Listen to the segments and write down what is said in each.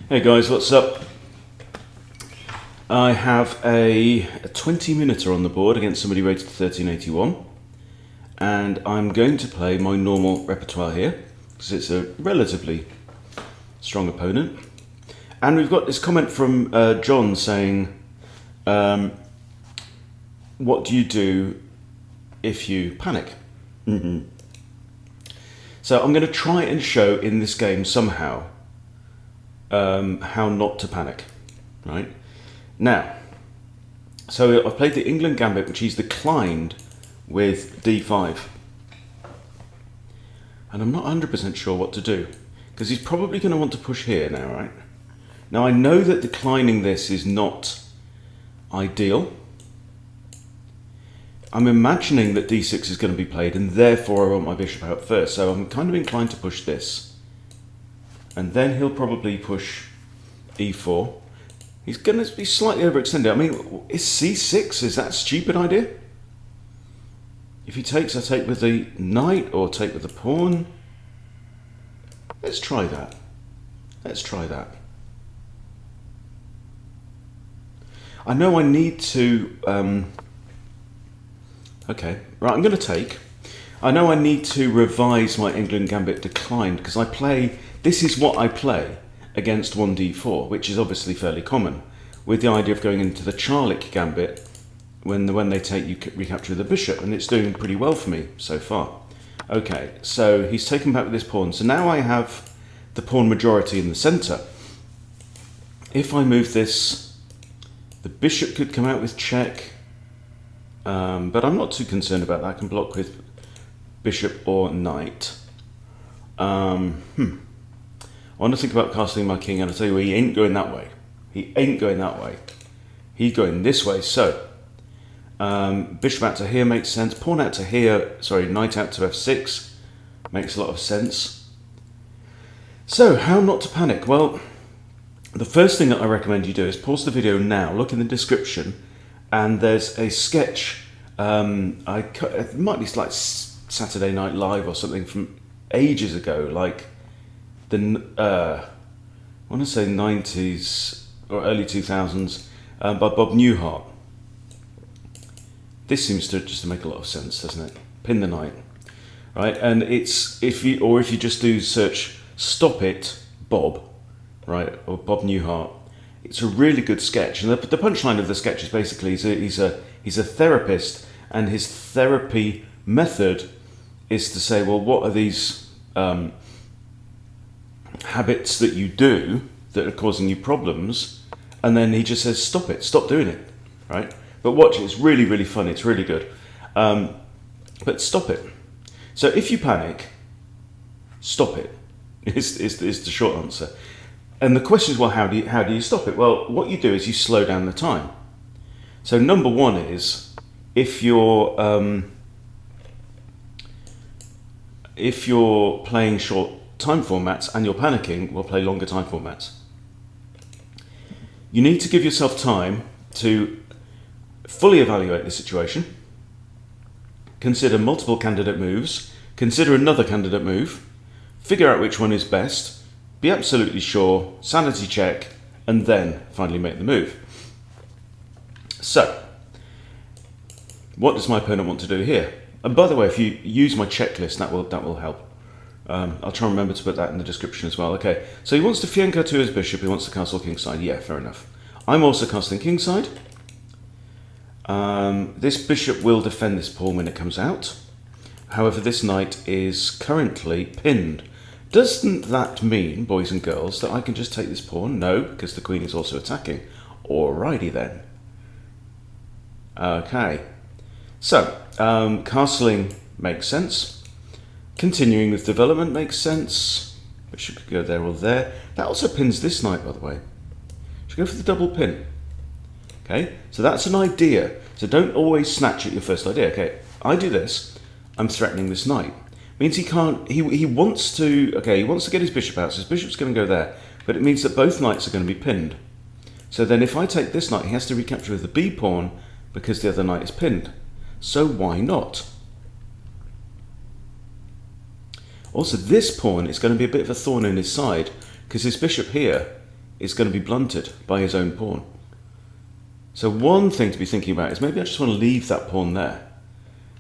Hey guys, what's up? I have a 20-minuter on the board against somebody rated 1381, and I'm going to play my normal repertoire here because it's a relatively strong opponent. And we've got this comment from John saying, what do you do if you panic? So I'm going to try and show in this game somehow how not to panic, right? Now, so I've played the Englund Gambit, which he's declined with d5. And I'm not 100% sure what to do, because he's probably going to want to push here now, right? Now, I know that declining this is not ideal. I'm imagining that d6 is going to be played, and therefore I want my bishop out first. So I'm kind of inclined to push this. And then he'll probably push e4. He's going to be slightly overextended. I mean, is c6, is that a stupid idea? If he takes, I take with the knight or take with the pawn. Let's try that. Let's try that. I know I need to... okay, right, I'm going to take. I know I need to revise my Englund Gambit declined because I play... This is what I play against 1d4, which is obviously fairly common, with the idea of going into the Charlic Gambit when they take you recapture the bishop, and it's doing pretty well for me so far. Okay, so he's taken back with this pawn, so now I have the pawn majority in the centre. If I move this, the bishop could come out with check, but I'm not too concerned about that. I can block with bishop or knight. I want to think about castling my king, and I'll tell you, he ain't going that way. He ain't going that way. He's going this way. So, bishop out to here makes sense. Pawn out to here, sorry, knight out to f6 makes a lot of sense. So, how not to panic? Well, the first thing that I recommend you do is pause the video now, look in the description, and there's a sketch. It might be like Saturday Night Live or something from ages ago, like I want to say 90s or early 2000s by Bob Newhart. This seems to just make a lot of sense, doesn't it? Pin the knight, right? And it's if you just do search "Stop It, Bob," right, or Bob Newhart. It's a really good sketch, and the punchline of the sketch is basically he's a therapist, and his therapy method is to say, well, what are these habits that you do that are causing you problems? And then he just says, stop it, stop doing it, right? But watch it, it's really, really funny, it's really good. But stop it. So if you panic, stop it, is the short answer. And the question is, well, how do you stop it? Well, what you do is you slow down the time. So number one is, if you're playing short time formats and you're panicking, we'll play longer time formats. You need to give yourself time to fully evaluate the situation, consider multiple candidate moves, consider another candidate move, figure out which one is best, be absolutely sure, sanity check, and then finally make the move. So, what does my opponent want to do here? And by the way, if you use my checklist, that will help. I'll try and remember to put that in the description as well. Okay, so he wants to fianchetto to his bishop, he wants to castle kingside. Yeah, fair enough. I'm also castling kingside. This bishop will defend this pawn when it comes out. However, this knight is currently pinned. Doesn't that mean, boys and girls, that I can just take this pawn? No, because the queen is also attacking. Alrighty then. Okay, so castling makes sense. Continuing with development makes sense. Bishop could go there or there. That also pins this knight, by the way. Should go for the double pin. Okay, so that's an idea. So don't always snatch at your first idea. Okay, I do this. I'm threatening this knight. Means he can't. He wants to. Okay, he wants to get his bishop out. So his bishop's going to go there. But it means that both knights are going to be pinned. So then, if I take this knight, he has to recapture with the b pawn because the other knight is pinned. So why not? Also, this pawn is going to be a bit of a thorn in his side because his bishop here is going to be blunted by his own pawn. So one thing to be thinking about is maybe I just want to leave that pawn there.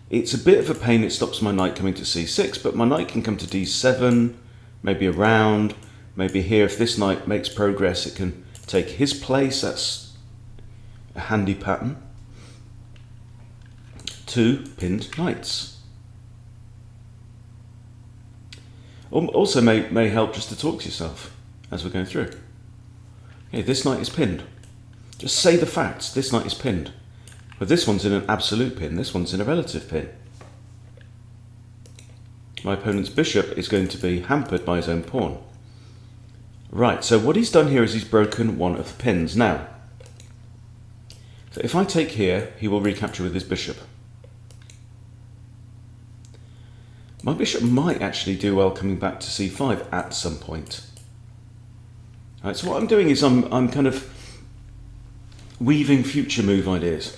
It's a bit of a pain, it stops my knight coming to c6, but my knight can come to d7, maybe around, maybe here if this knight makes progress it can take his place. That's a handy pattern. 2 pinned knights. Also may help just to talk to yourself as we're going through. Okay, this knight is pinned. Just say the facts. This knight is pinned. But this one's in an absolute pin. This one's in a relative pin. My opponent's bishop is going to be hampered by his own pawn. Right, so what he's done here is he's broken one of the pins. Now, so if I take here, he will recapture with his bishop. My bishop might actually do well coming back to c5 at some point. Right, so what I'm doing is I'm kind of weaving future move ideas.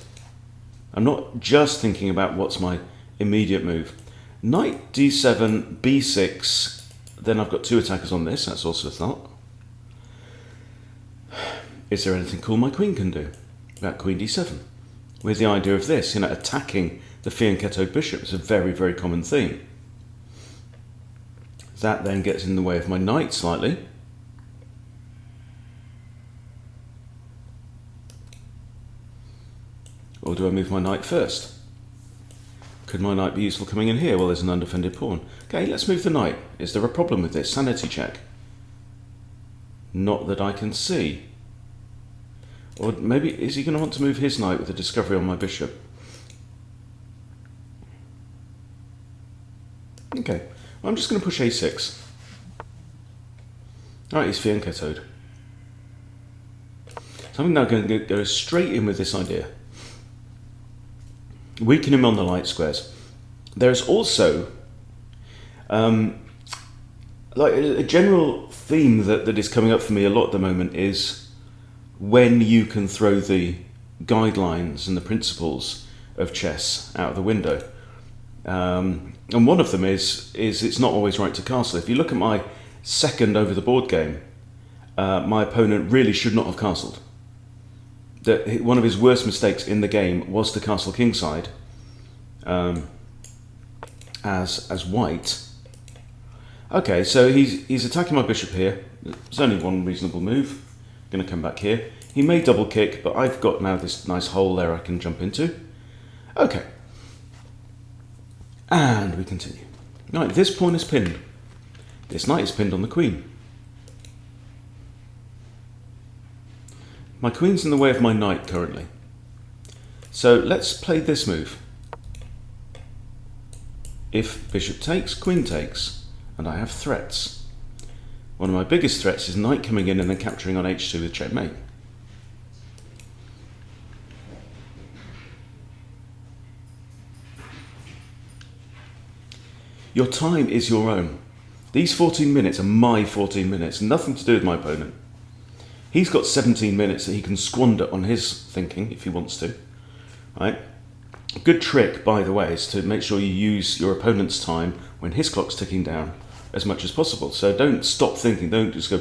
I'm not just thinking about what's my immediate move. Knight d7, b6, then I've got 2 attackers on this, that's also a thought. Is there anything cool my queen can do? About queen d7. With the idea of this, attacking the fianchettoed bishop is a very, very common theme. That then gets in the way of my knight slightly. Or do I move my knight first? Could my knight be useful coming in here? Well, there's an undefended pawn. Okay, let's move the knight. Is there a problem with this? Sanity check. Not that I can see. Or maybe, is he going to want to move his knight with a discovery on my bishop? Okay, I'm just going to push a6. Alright, he's fianchettoed. So I'm now going to go straight in with this idea. Weaken him on the light squares. There's also like a general theme that is coming up for me a lot at the moment is when you can throw the guidelines and the principles of chess out of the window. And one of them is it's not always right to castle. If you look at my second over the board game, my opponent really should not have castled. One of his worst mistakes in the game was to castle kingside as white. Okay, so he's attacking my bishop here. There's only one reasonable move. Going to come back here. He may double kick, but I've got now this nice hole there I can jump into. Okay. And we continue. Right, this pawn is pinned. This knight is pinned on the queen. My queen's in the way of my knight currently. So let's play this move. If bishop takes, queen takes, and I have threats. One of my biggest threats is knight coming in and then capturing on h2 with checkmate. Your time is your own. These 14 minutes are my 14 minutes, nothing to do with my opponent. He's got 17 minutes that he can squander on his thinking if he wants to. Right? A good trick, by the way, is to make sure you use your opponent's time when his clock's ticking down as much as possible. So don't stop thinking, don't just go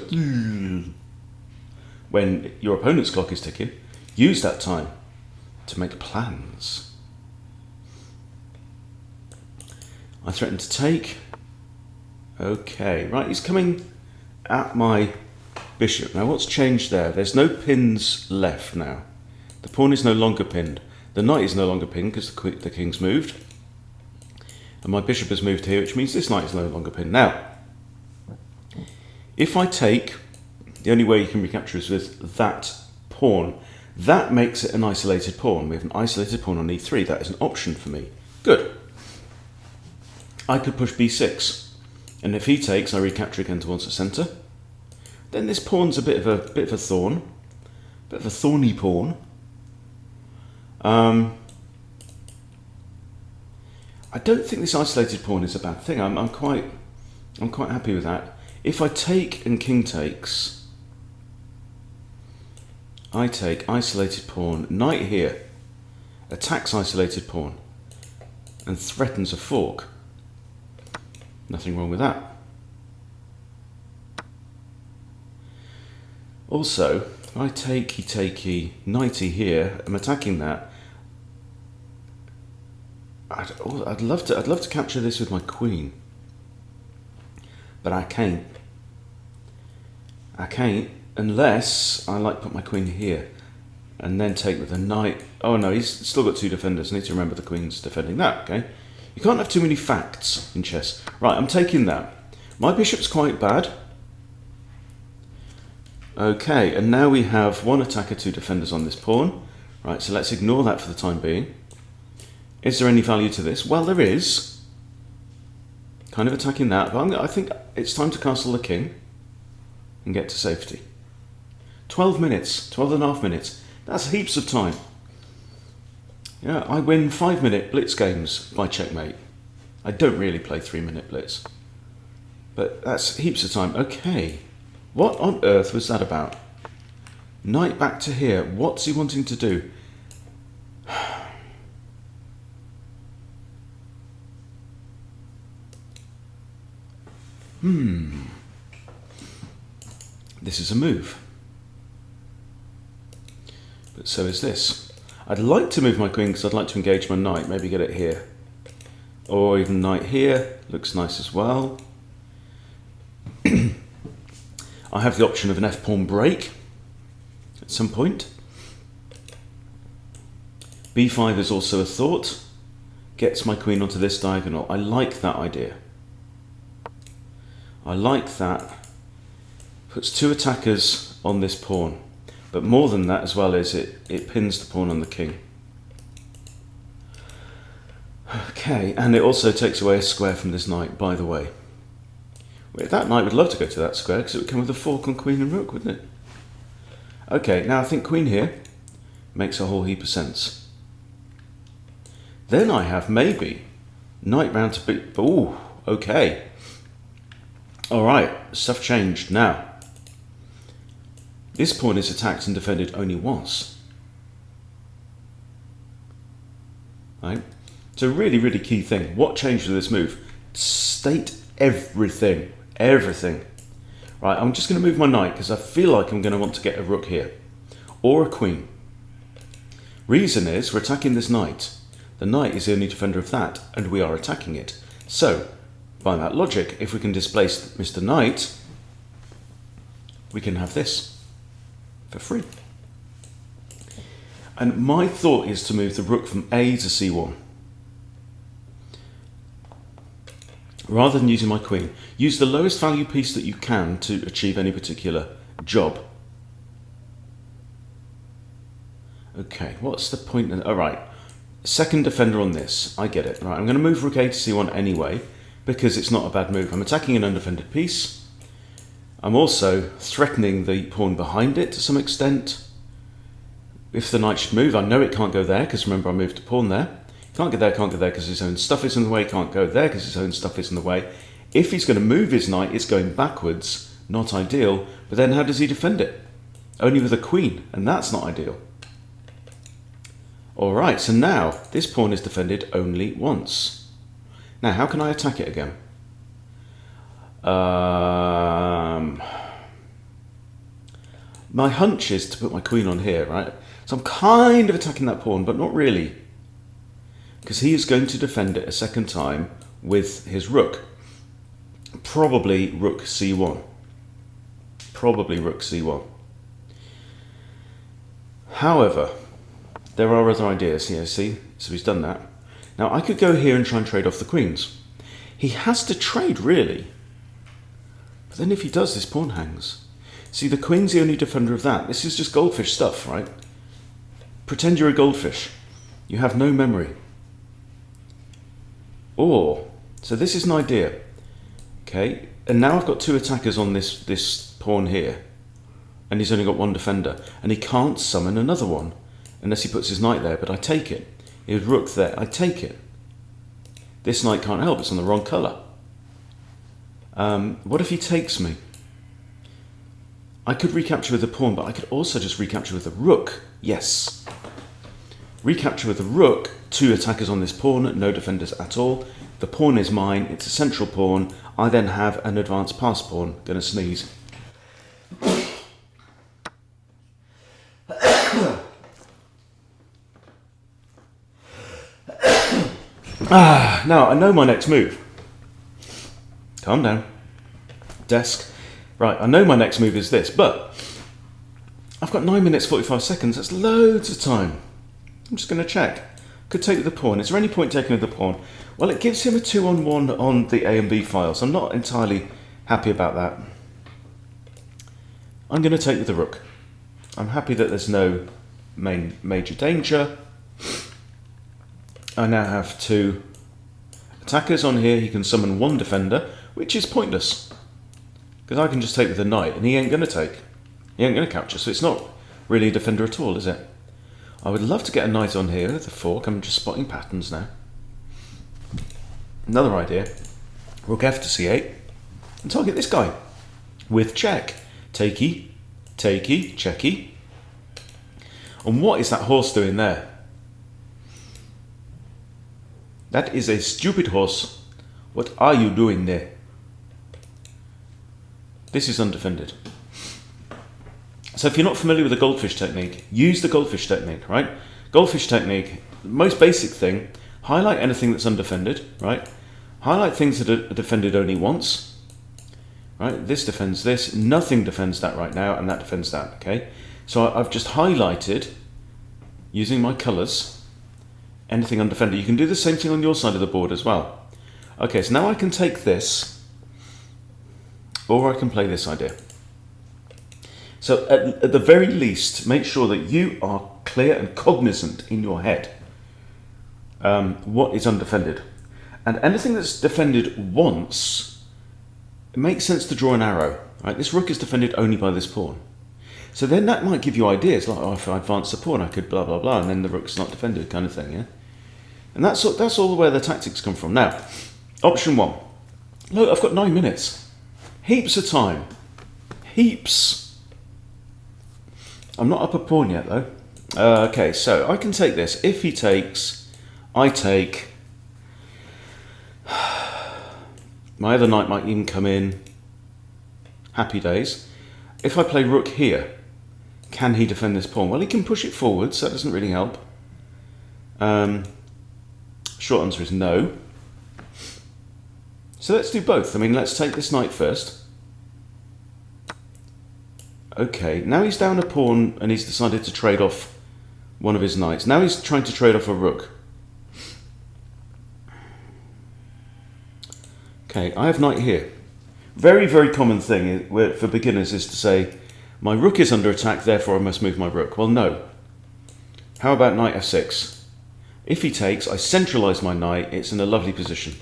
when your opponent's clock is ticking. Use that time to make plans. I threaten to take. Okay, right, he's coming at my bishop. Now what's changed there? There's no pins left now. The pawn is no longer pinned. The knight is no longer pinned because the king's moved. And my bishop has moved here, which means this knight is no longer pinned. Now, if I take, the only way you can recapture is with that pawn. That makes it an isolated pawn. We have an isolated pawn on e3. That is an option for me. Good. I could push b6. And if he takes, I recapture again towards the centre. Then this pawn's a bit of a thorn. A bit of a thorny pawn. I don't think this isolated pawn is a bad thing. I'm quite happy with that. If I take and king takes, I take isolated pawn, knight here, attacks isolated pawn, and threatens a fork. Nothing wrong with that. Also, if I takey, knighty here, I'm attacking that. I'd love to capture this with my queen, but I can't. I can't unless I like put my queen here, and then take with the knight. Oh no, he's still got 2 defenders. I need to remember the queen's defending that. Okay, you can't have too many facts in chess. Right, I'm taking that. My bishop's quite bad. Okay, and now we have 1 attacker, 2 defenders on this pawn. Right, so let's ignore that for the time being. Is there any value to this? Well, there is. Kind of attacking that, but I think it's time to castle the king and get to safety. 12 minutes, 12 and a half minutes. That's heaps of time. Yeah, I win 5-minute blitz games by checkmate. I don't really play 3-minute blitz. But that's heaps of time. Okay. What on earth was that about? Knight back to here. What's he wanting to do? This is a move. But so is this. I'd like to move my queen because I'd like to engage my knight. Maybe get it here. Or even knight here. Looks nice as well. I have the option of an f-pawn break at some point. b5 is also a thought. Gets my queen onto this diagonal. I like that idea. I like that. Puts 2 attackers on this pawn. But more than that as well is it pins the pawn on the king. Okay, and it also takes away a square from this knight, by the way. That knight would love to go to that square because it would come with a fork on queen and rook, wouldn't it? Okay, now I think queen here makes a whole heap of sense. Then I have maybe knight round to b. Ooh, okay. All right, stuff changed now. This pawn is attacked and defended only once. Right? It's a really, really key thing. What changed with this move? State everything. Everything. Right, I'm just going to move my knight because I feel like I'm going to want to get a rook here. Or a queen. Reason is we're attacking this knight. The knight is the only defender of that, and we are attacking it. So, by that logic, if we can displace Mr. Knight, we can have this for free. And my thought is to move the rook from A to C1. Rather than using my queen, use the lowest value piece that you can to achieve any particular job. Okay, what's the point? All right, second defender on this. I get it. Right, I'm going to move rook A to C1 anyway because it's not a bad move. I'm attacking an undefended piece. I'm also threatening the pawn behind it to some extent. If the knight should move, I know it can't go there because remember I moved a pawn there. Can't get there because his own stuff is in the way. Can't go there because his own stuff is in the way. If he's going to move his knight, it's going backwards. Not ideal. But then how does he defend it? Only with a queen, and that's not ideal. Alright, so now this pawn is defended only once. Now, how can I attack it again? My hunch is to put my queen on here, right? So I'm kind of attacking that pawn, but not really. Because he is going to defend it a second time with his rook. Probably rook c1. Probably rook c1. However, there are other ideas here, see? So he's done that. Now I could go here and try and trade off the queens. He has to trade, really. But then if he does, this pawn hangs. See, the queen's the only defender of that. This is just goldfish stuff, right? Pretend you're a goldfish. You have no memory. Or, so this is an idea. Okay, and now I've got 2 attackers on this pawn here. And he's only got 1 defender. And he can't summon another one. Unless he puts his knight there, but I take it. He would rook there, I take it. This knight can't help, it's on the wrong colour. What if he takes me? I could recapture with the pawn, but I could also just recapture with the rook. Yes. Recapture with the rook, 2 attackers on this pawn, no defenders at all. The pawn is mine, it's a central pawn. I then have an advanced pass pawn. Gonna sneeze. Now, I know my next move. Calm down. Desk. Right, I know my next move is this, but I've got 9 minutes 45 seconds. That's loads of time. I'm just going to check. Could take with the pawn. Is there any point taking with the pawn? Well, it gives him a 2-on-1 on the A and B file, so I'm not entirely happy about that. I'm going to take with the rook. I'm happy that there's no major danger. I now have 2 attackers on here. He can summon 1 defender, which is pointless, because I can just take with the knight, and he ain't going to take. He ain't going to capture, so it's not really a defender at all, is it? I would love to get a knight on here with a fork. I'm just spotting patterns now. Another idea. Rook F to C8 and target this guy with check. Takey, takey, checky. And what is that horse doing there? That is a stupid horse. What are you doing there? This is undefended. So if you're not familiar with the goldfish technique, use the goldfish technique, right? Goldfish technique, the most basic thing, highlight anything that's undefended, right? Highlight things that are defended only once, right? This defends this, nothing defends that right now, and that defends that, okay? So I've just highlighted, using my colours, anything undefended. You can do the same thing on your side of the board as well. Okay, so now I can take this, or I can play this idea. So at the very least, make sure that you are clear and cognizant in your head what is undefended. And anything that's defended once, it makes sense to draw an arrow. Right? This rook is defended only by this pawn. So then that might give you ideas, like, oh, if I advance the pawn, I could blah, blah, blah, and then the rook's not defended kind of thing, yeah? And that's all where the tactics come from. Now, option 1. Look, I've got 9 minutes. Heaps of time. Heaps. I'm not up a pawn yet, though. Okay, so I can take this. If he takes, I take. My other knight might even come in. Happy days. If I play rook here, can he defend this pawn? Well, he can push it forward, so that doesn't really help. Short answer is no. So let's do both. I mean, let's take this knight first. Okay, now he's down a pawn and he's decided to trade off one of his knights. Now he's trying to trade off a rook. Okay, I have knight here. Very, very common thing for beginners is to say, my rook is under attack, therefore I must move my rook. Well, no. How about knight f6? If he takes, I centralise my knight. It's in a lovely position.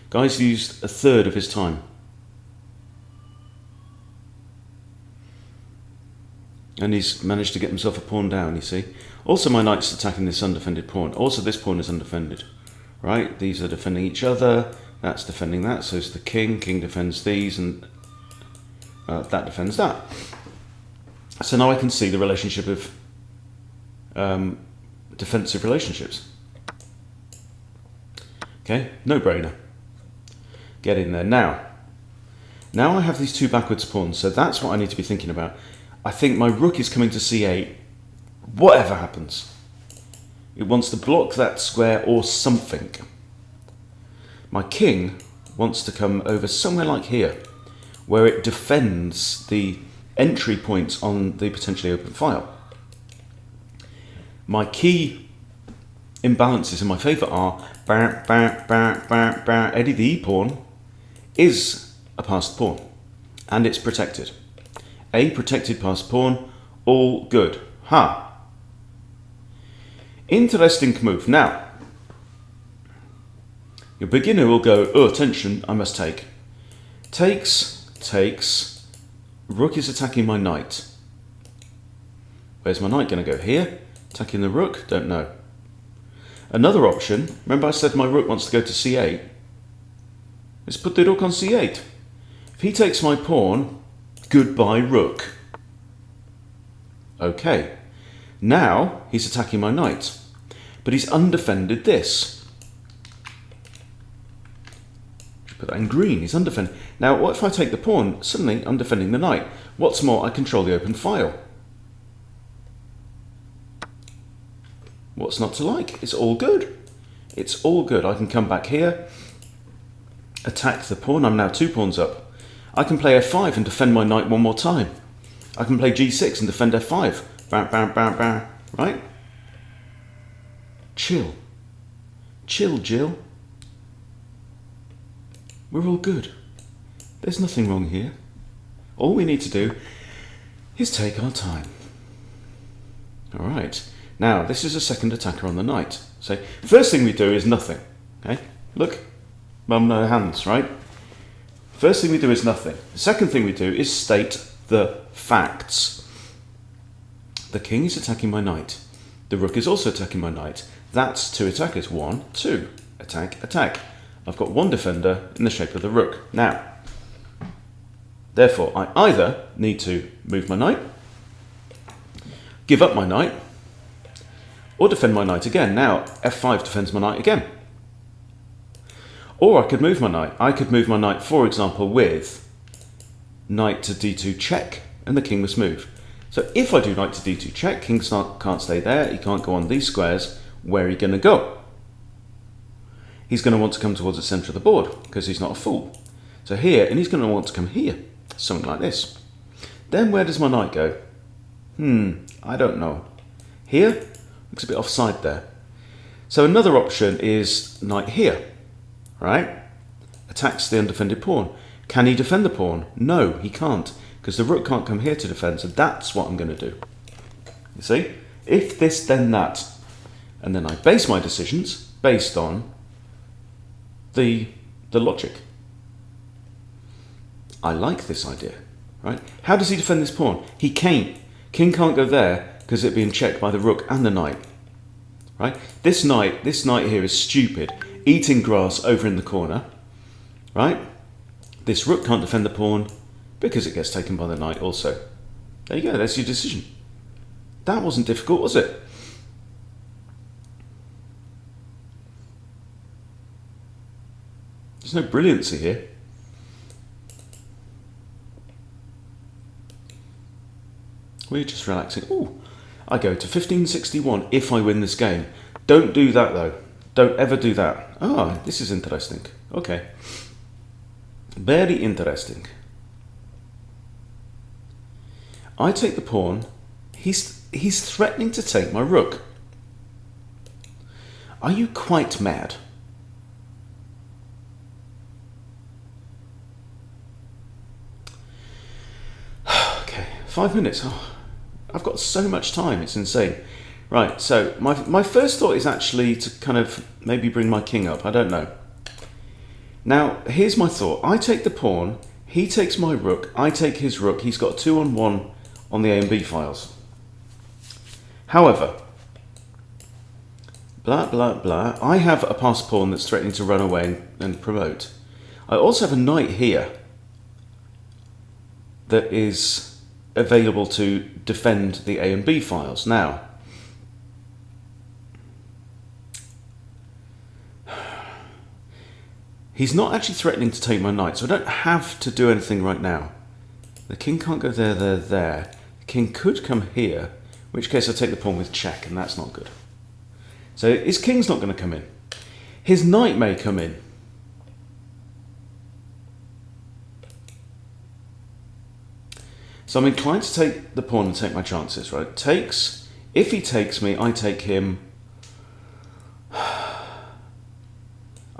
Guy's used a third of his time. And he's managed to get himself a pawn down, you see. Also, my knight's attacking this undefended pawn. Also, this pawn is undefended. Right? These are defending each other. That's defending that. So is the king. King defends these, and that defends that. So now I can see the relationship of defensive relationships. Okay? No-brainer. Get in there. Now I have these 2 backwards pawns, so that's what I need to be thinking about. I think my rook is coming to c8, whatever happens. It wants to block that square or something. My king wants to come over somewhere like here, where it defends the entry points on the potentially open file. My key imbalances in my favour are Eddie the e-pawn is a passed pawn, and it's protected. A protected passed pawn, all good. Ha! Interesting move. Now, your beginner will go, oh, attention, I must take. Takes, takes, rook is attacking my knight. Where's my knight going to go? Here? Attacking the rook? Don't know. Another option, remember I said my rook wants to go to c8? Let's put the rook on c8. If he takes my pawn, goodbye rook. Okay, now he's attacking my knight, but he's undefended this. Put that in green, he's undefended. Now what if I take the pawn? Suddenly I'm defending the knight. What's more, I control the open file. What's not to like? It's all good. It's all good. I can come back here, attack the pawn. I'm now 2 pawns up. I can play f5 and defend my knight one more time. I can play g6 and defend f5. Bam, bam, bam, bam. Right? Chill. Chill, Jill. We're all good. There's nothing wrong here. All we need to do is take our time. All right. Now, this is a second attacker on the knight. So, first thing we do is nothing. Okay? Look. Mum, no hands, right? First thing we do is nothing. The second thing we do is state the facts. The king is attacking my knight. The rook is also attacking my knight. That's 2 attackers. 1, 2. Attack, attack. I've got 1 defender in the shape of the rook. Now, therefore, I either need to move my knight, give up my knight, or defend my knight again. Now, f5 defends my knight again. Or I could move my knight. I could move my knight, for example, with knight to d2 check, and the king must move. So if I do knight to d2 check, king can't stay there, he can't go on these squares. Where are you going to go? He's going to want to come towards the centre of the board, because he's not a fool. So here, and he's going to want to come here, something like this. Then where does my knight go? I don't know. Here? Looks a bit offside there. So another option is knight here, right? Attacks the undefended pawn. Can he defend the pawn? No, he can't, because the rook can't come here to defend, so that's what I'm going to do. You see? If this, then that. And then I base my decisions based on the logic. I like this idea, right? How does he defend this pawn? He can't. King can't go there because it's being checked by the rook and the knight, right? This knight here is stupid, eating grass over in the corner, right? This rook can't defend the pawn because it gets taken by the knight also. There you go, that's your decision. That wasn't difficult, was it? There's no brilliancy here. We're just relaxing. Ooh, I go to 1561 if I win this game. Don't do that though. Don't ever do that. Ah, this is interesting. Okay. Very interesting. I take the pawn. He's threatening to take my rook. Are you quite mad? Okay, 5 minutes. Oh, I've got so much time, it's insane. Right, so my first thought is actually to kind of maybe bring my king up. I don't know. Now, here's my thought. I take the pawn, he takes my rook, I take his rook. He's got 2-on-1 on the A and B files. However, blah, blah, blah. I have a passed pawn that's threatening to run away and promote. I also have a knight here that is available to defend the A and B files. Now, he's not actually threatening to take my knight, so I don't have to do anything right now. The king can't go there, there, there. The king could come here, in which case I take the pawn with check, and that's not good. So his king's not going to come in. His knight may come in. So I'm inclined to take the pawn and take my chances, right? Takes. If he takes me, I take him. I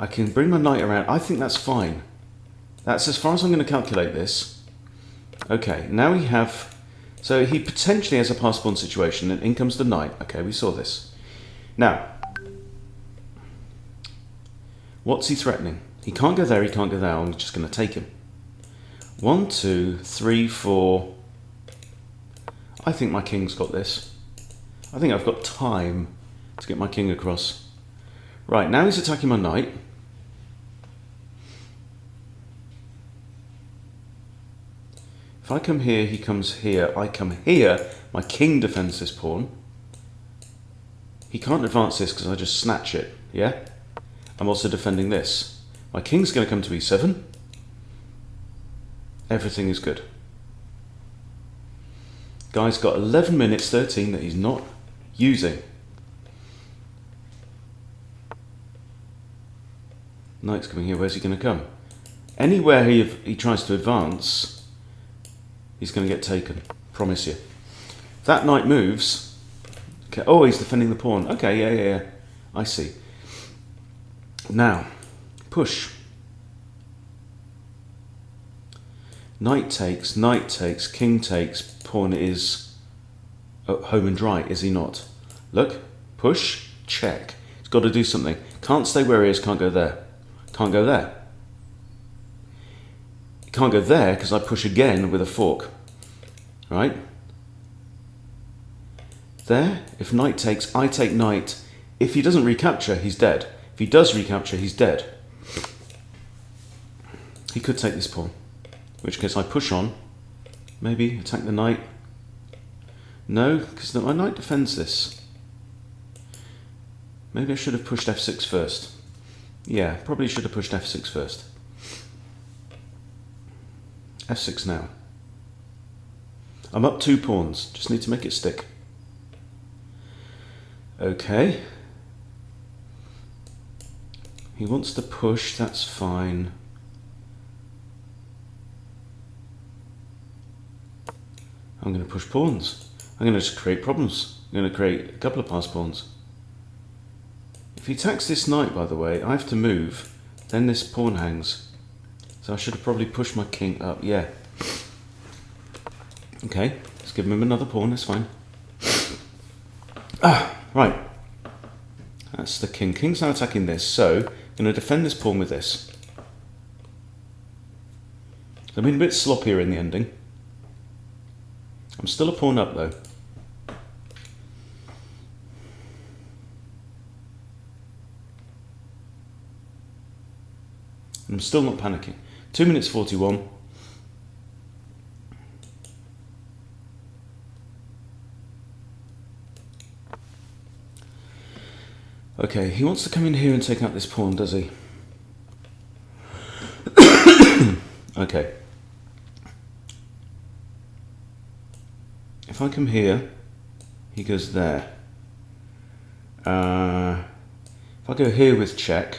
can bring my knight around. I think that's fine. That's as far as I'm going to calculate this. Okay, now we have... So he potentially has a passed pawn situation, and in comes the knight. Okay, we saw this. Now, what's he threatening? He can't go there, he can't go there. I'm just going to take him. 1, 2, 3, 4... I think my king's got this. I think I've got time to get my king across. Right, now he's attacking my knight. If I come here, he comes here. I come here. My king defends this pawn. He can't advance this because I just snatch it, yeah? I'm also defending this. My king's going to come to e7. Everything is good. Guy's got 11 minutes 13 that he's not using. Knight's coming here. Where's he going to come? Anywhere he tries to advance, he's going to get taken. Promise you. If that knight moves... Okay. Oh, he's defending the pawn. Okay, yeah. I see. Now, push. Knight takes, king takes, pawn is home and dry, is he not? Look, push, check. He's got to do something. Can't stay where he is, can't go there. Can't go there. Can't go there because I push again with a fork. Right? There, if knight takes, I take knight. If he doesn't recapture, he's dead. If he does recapture, he's dead. He could take this pawn. In which case I push on. Maybe attack the knight. No, because my knight defends this. Maybe I should have pushed f6 first. Yeah, probably should have pushed f6 first. f6 now. I'm up 2 pawns. Just need to make it stick. Okay. He wants to push, that's fine. I'm going to push pawns. I'm going to just create problems. I'm going to create a couple of passed pawns. If he attacks this knight, by the way, I have to move. Then this pawn hangs. So I should have probably pushed my king up. Yeah. Okay, let's give him another pawn, that's fine. Right. That's the king. King's now attacking this, so I'm going to defend this pawn with this. I've been a bit sloppier in the ending. I'm still a pawn up though. And I'm still not panicking. 2 minutes 41. Okay, he wants to come in here and take out this pawn, does he? Okay. If I come here, he goes there. If I go here with check,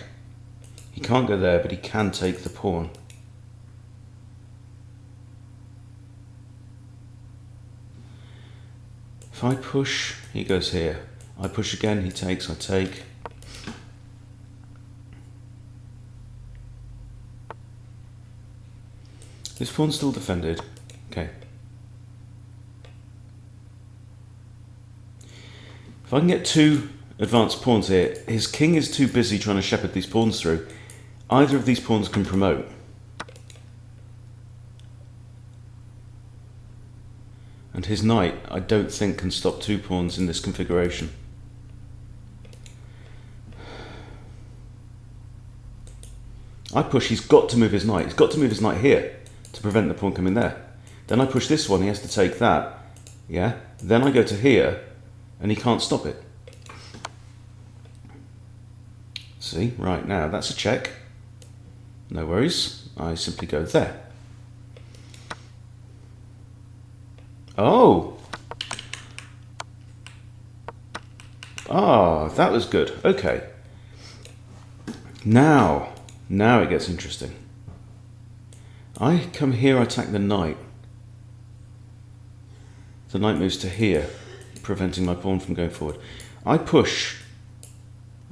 he can't go there, but he can take the pawn. If I push, he goes here. I push again, he takes, I take. This pawn's still defended. Okay. If I can get 2 advanced pawns here, his king is too busy trying to shepherd these pawns through. Either of these pawns can promote. And his knight, I don't think, can stop 2 pawns in this configuration. I push, he's got to move his knight. He's got to move his knight here to prevent the pawn coming there. Then I push this one, he has to take that. Yeah. Then I go to here, and he can't stop it. See, right now, that's a check. No worries. I simply go there. Oh! Ah, that was good. Okay. Now it gets interesting. I come here, I attack the knight. The knight moves to here, preventing my pawn from going forward. I push.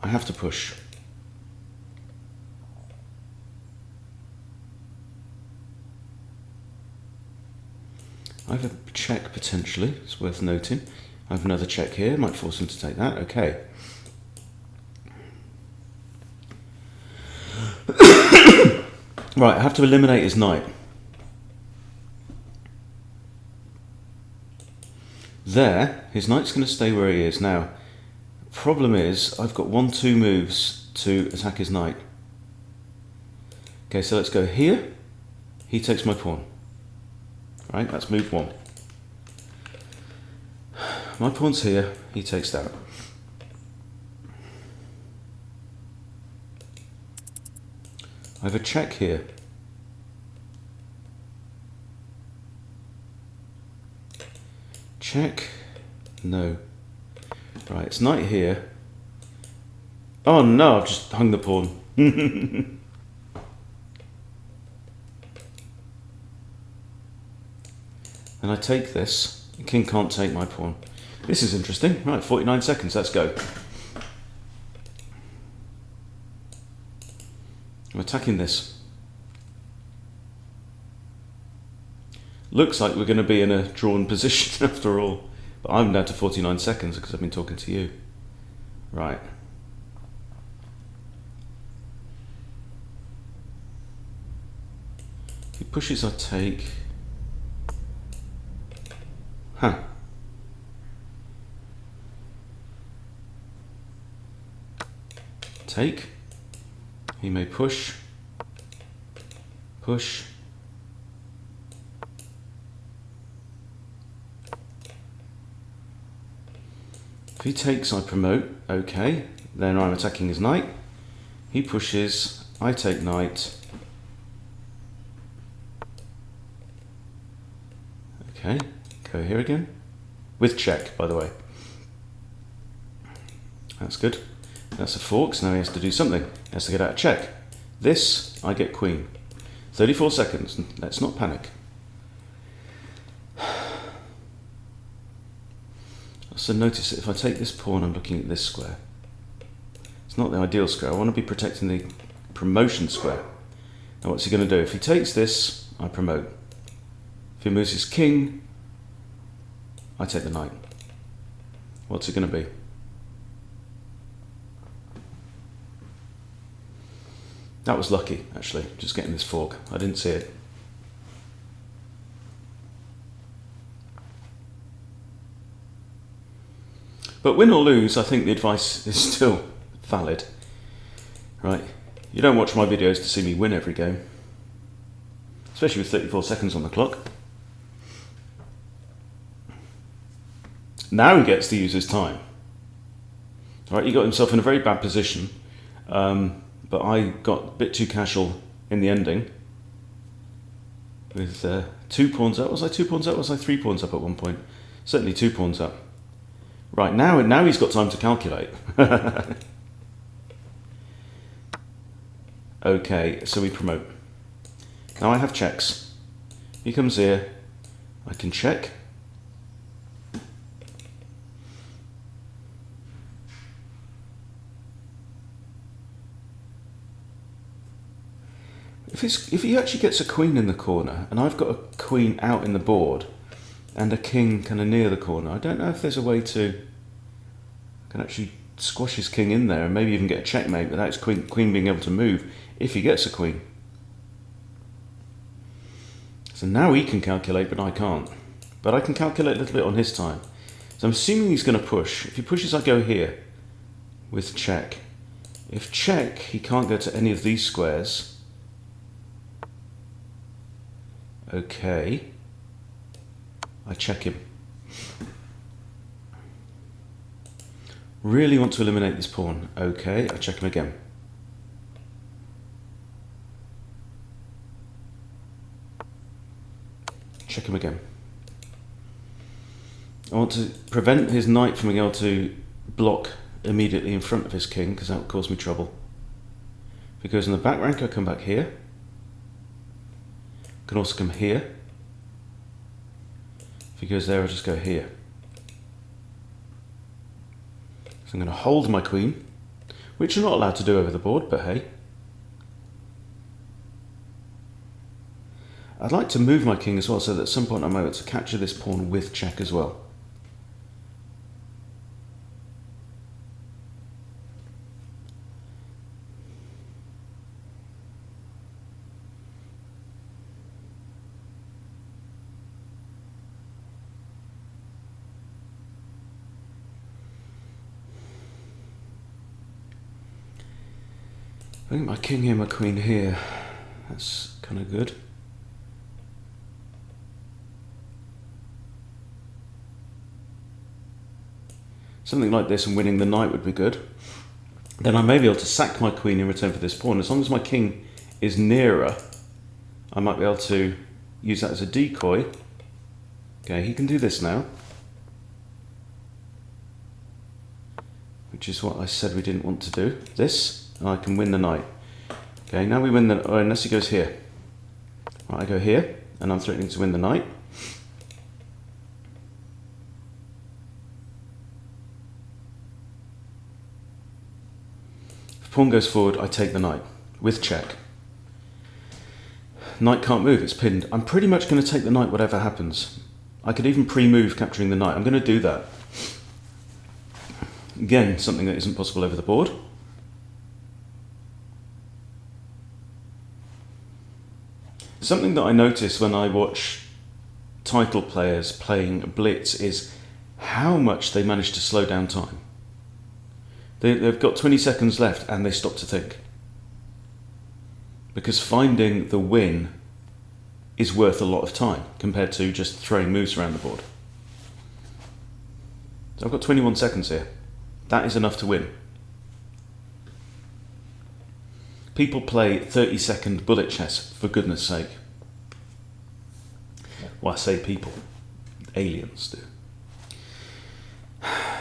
I have to push. I have a check potentially, it's worth noting. I have another check here, might force him to take that, okay. Right, I have to eliminate his knight. There, his knight's going to stay where he is. Now, problem is, I've got 1-2 moves to attack his knight. Okay, so let's go here. He takes my pawn. Right, that's move 1. My pawn's here, he takes that. I have a check here. Check. No. Right, it's knight here. Oh no, I've just hung the pawn. And I take this. The king can't take my pawn. This is interesting. Right, 49 seconds. Let's go. I'm attacking this. Looks like we're going to be in a drawn position after all. But I'm down to 49 seconds because I've been talking to you. Right. If he pushes, I take. Huh. Take. He may push. Push. If he takes, I promote. Okay. Then I'm attacking his knight. He pushes. I take knight. Okay. Go here again. With check, by the way. That's good. That's a fork, so now he has to do something. He has to get out of check. This, I get queen. 34 seconds. Let's not panic. So notice that if I take this pawn, I'm looking at this square. It's not the ideal square. I want to be protecting the promotion square. Now what's he going to do? If he takes this, I promote. If he moves his king, I take the knight. What's it going to be? That was lucky, actually, just getting this fork. I didn't see it. But win or lose, I think the advice is still valid. Right? You don't watch my videos to see me win every game. Especially with 34 seconds on the clock. Now he gets to use his time. All right, he got himself in a very bad position. But I got a bit too casual in the ending. With 2 pawns up. Was I 2 pawns up? Was I 3 pawns up at one point? Certainly 2 pawns up. Right, now he's got time to calculate. Okay, so we promote. Now I have checks. He comes here. I can check. If he actually gets a queen in the corner, and I've got a queen out in the board, and a king kind of near the corner, I don't know if there's a way to can actually squash his king in there, and maybe even get a checkmate without his queen being able to move, if he gets a queen. So now he can calculate, but I can't. But I can calculate a little bit on his time. So I'm assuming he's going to push. If he pushes, I go here, with check. If check, he can't go to any of these squares. Okay, I check him. Really want to eliminate this pawn. Okay, I check him again. Check him again. I want to prevent his knight from being able to block immediately in front of his king, because that would cause me trouble. If he goes in the back rank, I come back here. I can also come here. If he goes there, I'll just go here. So I'm going to hold my queen, which you're not allowed to do over the board, but hey. I'd like to move my king as well, so that at some point I'm able to capture this pawn with check as well. I think my king here, my queen here. That's kind of good. Something like this and winning the knight would be good. Then I may be able to sack my queen in return for this pawn. As long as my king is nearer, I might be able to use that as a decoy. Okay, he can do this now. Which is what I said we didn't want to do. This, and I can win the knight. Okay, now we win the... Oh, unless he goes here. Right, I go here, and I'm threatening to win the knight. If pawn goes forward, I take the knight with check. Knight can't move, it's pinned. I'm pretty much going to take the knight whatever happens. I could even pre-move capturing the knight. I'm going to do that. Again, something that isn't possible over the board. Something that I notice when I watch title players playing Blitz is how much they manage to slow down time. They've got 20 seconds left and they stop to think. Because finding the win is worth a lot of time compared to just throwing moves around the board. So I've got 21 seconds here. That is enough to win. People play 30-second bullet chess, for goodness sake. Well, I say people. Aliens do.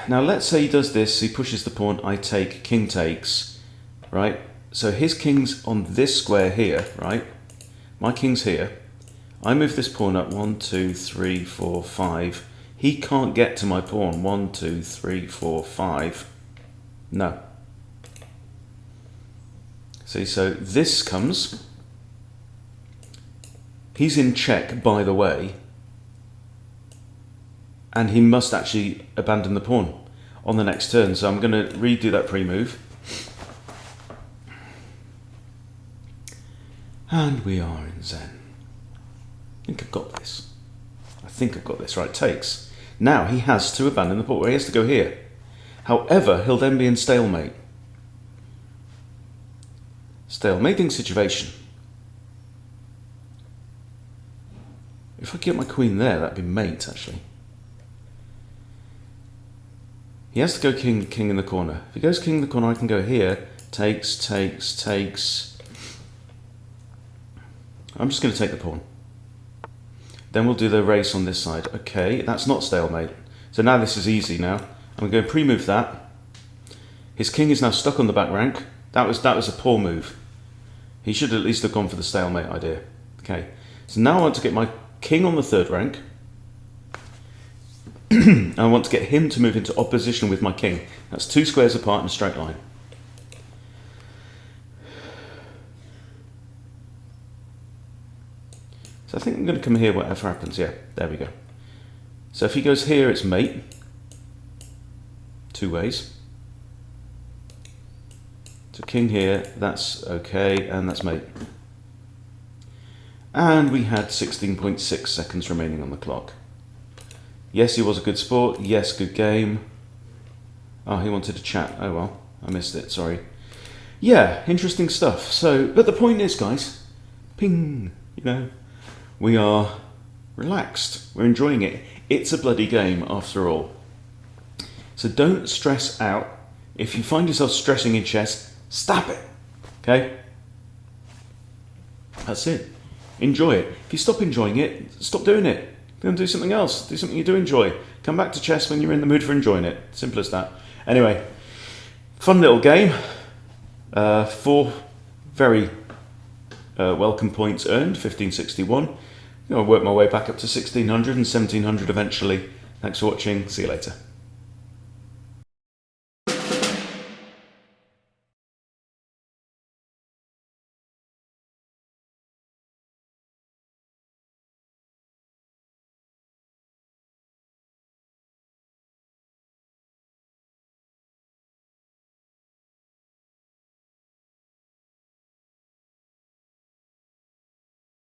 Now let's say he does this, he pushes the pawn, I take, king takes, right? So his king's on this square here, right? My king's here. I move this pawn up, 1, 2, 3, 4, 5. He can't get to my pawn, 1, 2, 3, 4, 5. No. See, so this comes. He's in check, by the way. And he must actually abandon the pawn on the next turn. So I'm going to redo that pre-move. And we are in Zen. I think I've got this. I think I've got this. Right, takes. Now he has to abandon the pawn. He has to go here. However, he'll then be in stalemate. Stalemating situation. If I get my queen there, that'd be mate, actually. He has to go king, king in the corner. If he goes king in the corner, I can go here. Takes, takes, takes. I'm just going to take the pawn. Then we'll do the race on this side. Okay, that's not stalemate. So now this is easy now. I'm going to pre-move that. His king is now stuck on the back rank. That was a poor move. He should at least have gone for the stalemate idea. Okay, so now I want to get my king on the third rank. I want to get him to move into opposition with my king. That's 2 squares apart in a straight line. So I think I'm going to come here whatever happens. Yeah, there we go. So if he goes here, it's mate. 2 ways. So king here, that's okay, and that's mate. And we had 16.6 seconds remaining on the clock. Yes, he was a good sport. Yes, good game. Oh, he wanted to chat. Oh well, I missed it, sorry. Yeah, interesting stuff. So, but the point is, guys, ping, you know, we are relaxed. We're enjoying it. It's a bloody game after all. So don't stress out. If you find yourself stressing in chess, stop it. Okay? That's it. Enjoy it. If you stop enjoying it, stop doing it. Go and do something else. Do something you do enjoy. Come back to chess when you're in the mood for enjoying it. Simple as that. Anyway, fun little game. 4 very welcome points earned. 1561. I'll work my way back up to 1600 and 1700 eventually. Thanks for watching. See you later.